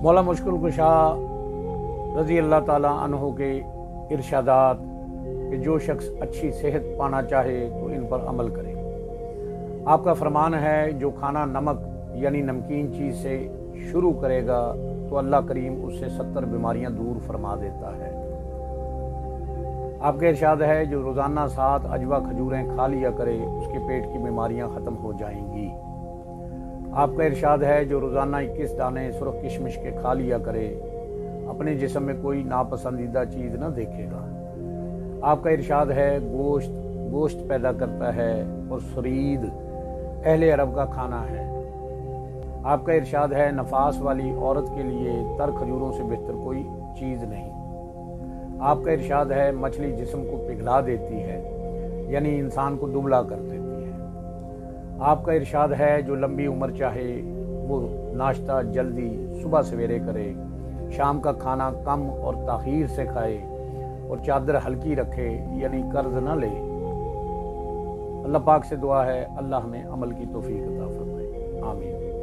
मौला मुश्किल कुशा रज़ी अल्लाह ताला अन्हु के इरशादात कि जो शख्स अच्छी सेहत पाना चाहे तो इन पर अमल करे। आपका फरमान है जो खाना नमक यानी नमकीन चीज़ से शुरू करेगा तो अल्लाह करीम उससे 70 बीमारियां दूर फरमा देता है। आपका इरशाद है जो रोज़ाना 7 अजवा खजूरें खा लिया करे उसके पेट की बीमारियां ख़त्म हो जाएंगी। आपका इरशाद है जो रोज़ाना 21 दाने सुरख किशमिश के खा लिया करे अपने जिस्म में कोई नापसंदीदा चीज़ न देखेगा। आपका इरशाद है गोश्त पैदा करता है और सुरीद अहले अरब का खाना है। आपका इरशाद है नफास वाली औरत के लिए तर खजूरों से बेहतर कोई चीज़ नहीं। आपका इरशाद है मछली जिस्म को पिघला देती है यानी इंसान को दुबला कर देती है। आपका इरशाद है जो लंबी उम्र चाहे वो नाश्ता जल्दी सुबह सवेरे करे, शाम का खाना कम और ताख़ीर से खाए और चादर हल्की रखे यानी कर्ज न ले। अल्लाह पाक से दुआ है अल्लाह हमें अमल की तौफीक अता फरमाए। आमीन।